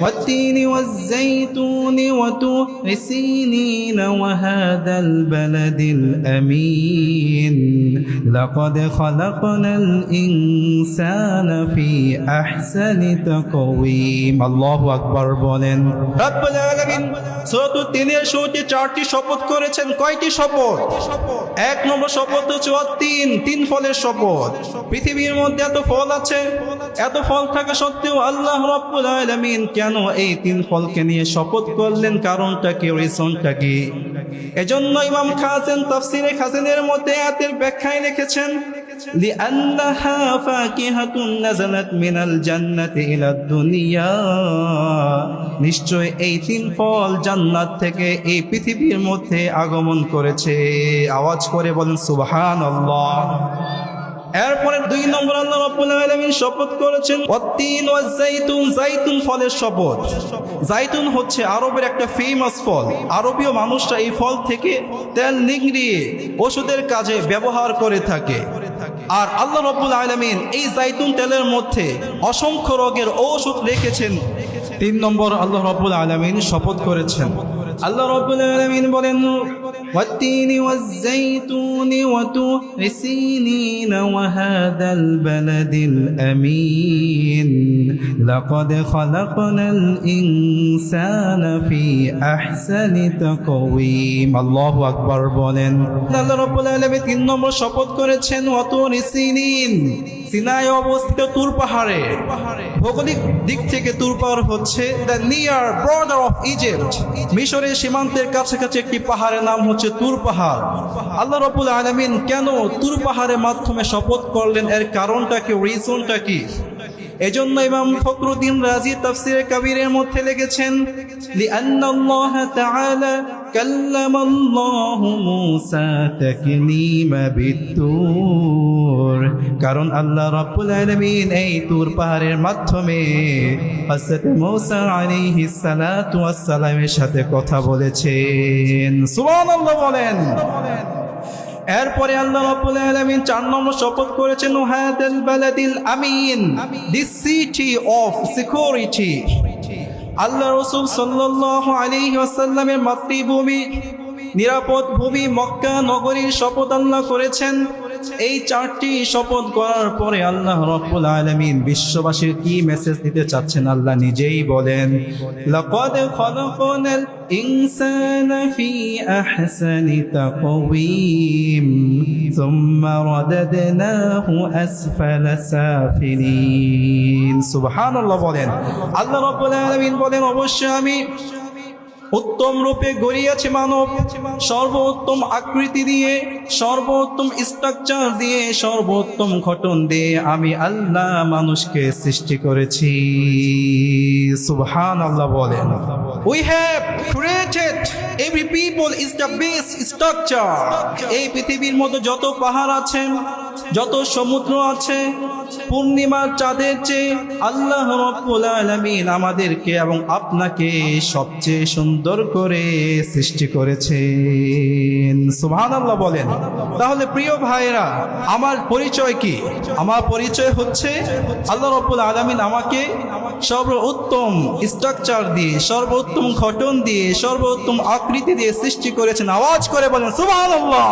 والتين والزيتون وطور سينين وهذا البلد الأمين لقد خلقنا الإنسان في أحسن تقويم الله أكبر বলেন রব্বুল আলামিন সূরা তিনের শুরুতে চারটি শপথ করেছেন। কয়টি শপথ? এক নম্বর শপথ হচ্ছে তিন ফলের শপথ। পৃথিবীর মধ্যে এত ফল আছে, এত ফল থাকা সত্ত্বেও আল্লাহ রব্বুল আলামিন কেন এই তিন ফলকে নিয়ে শপথ করলেন? কারণটা কি, রিজনটা কি? এজন্য ইমাম খাযিন তাফসীরে খাযিনের মধ্যে আয়াতের ব্যাখ্যায় লিখেছেন লিআন্নাহা ফাকিহাতুন নাযালাত মিনাল জান্নাতি ইলাদ দুনিয়া, নিশ্চয় এই তিন ফল জান্নাত থেকে এই পৃথিবীর মধ্যে আগমন করেছে। আওয়াজ করে বলেন সুবহানাল্লাহ। এরপরে দুই নম্বর আল্লাহ রাব্বুল আলামিন শপথ করেছেন ওয়াত-তিন ওয়াজ-যাইতুন, যাইতুন ফলের শপথ। যাইতুন হচ্ছে আরবের একটা ফেমাস ফল। আরবীয় মানুষরা এই ফল থেকে তেল নিংড়িয়ে ওষুধের কাজে ব্যবহার করে থাকে। আর আল্লাহ রাব্বুল আলামিন এই যাইতুন তেলের মধ্যে অসংখ্য রোগের ঔষধ রেখেছেন। তিন নম্বর আল্লাহ রাব্বুল আলামিন শপথ করেছেন। আল্লাহ রাব্বুল আলামিন বলেন والتين والزيتون وطور سينين وهذا البلد الأمين لقد خلقنا الإنسان في أحسن تقويم الله أكبر বলেন আল্লাহ রাব্বুল আলামিন তিন নম্বর শপথ করেছেন ওয়াতুর সিনিন, সিনাই অবস্থিত তুর পাহাড়ে। ভৌগোলিক দিক থেকে তুর পাহাড় হচ্ছে the near border of Egypt, মিশরের সীমান্তের কাছাকাছি একটি পাহাড়ের নাম হচ্ছে তুর পাহাড়। আল্লাহ রাব্বুল আলামিন কেন তুর পাহাড়ের মাধ্যমে শপথ করলেন? এর কারণটা কি, রিজনটা কি? এজন্য ইমাম ফখরুদ্দীন রাজি তাফসীরে কাবীরের মধ্যে লিখেছেন লিআন্নাল্লাহ তাআলা কাল্লামাল্লাহু মূসা তাকলিমা বিত-তুর, কারণ আল্লাহ রাব্বুল আলামিন এই তুর পাহাড়ের মাধ্যমে হযরত মূসা আলাইহিস সালাতু ওয়াস সালামের সাথে কথা বলেছেন। সুবহানাল্লাহ বলেন। এরপরে আল্লাহ রাব্বুল আলামিন চার নম্বর শপথ করেছেন হাদাল বালাদিল আমিন, দি সিটি অফ সিকিউরিটি। আল্লাহ রাসূল সাল্লাল্লাহু আলাইহি ওয়াসাল্লামের মাতৃভূমি, নিরাপদ ভূমি মক্কা নগরীর শপথ আল্লাহ করেছেন। এই চারটি শপথ করার পরে আল্লাহ রাব্বুল আলামিন বিশ্ববাসীর কি মেসেজ দিতে চাচ্ছেন আল্লাহ নিজেই বলেন লাকাদ খালাকনাল ইনসানা ফি আহসানি তাকওয়িম সুম্মা রাদাদনাহু আসফালা সাফিলিন। সুবহানাল্লাহ বলেন। আল্লাহ রাব্বুল আলামিন বলেন অবশ্যই আমি উত্তম রূপে গড়িয়েছি মানব, সর্বোত্তম আকৃতি দিয়ে, সর্বোত্তম স্ট্রাকচার দিয়ে, সর্বোত্তম গঠন দিয়ে আমি আল্লাহ মানুষকে সৃষ্টি করেছি। সুবহানাল্লাহ বলেন। We have created every people is the base structure. এই পৃথিবীর মধ্যে যত পাহাড় আছে, যত সমুদ্র আছে, পূর্ণিমার চাঁদের চেয়ে আল্লাহ রাব্বুল আলামিন আমাদেরকে এবং আপনাকে সবচেয়ে সুন্দর করে সৃষ্টি করেছেন। সুবহানাল্লাহ বলেন। তাহলে প্রিয় ভাইরা, আমার পরিচয় কি? আমার পরিচয় হচ্ছে আল্লাহ রাব্বুল আলামিন আমাকে সর্বোত্তম স্ট্রাকচার দিয়ে, সর্বোত্তম গঠন দিয়ে, সর্বোত্তম আকৃতি দিয়ে সৃষ্টি করেছেন। আওয়াজ করে বলেন সুবহানাল্লাহ।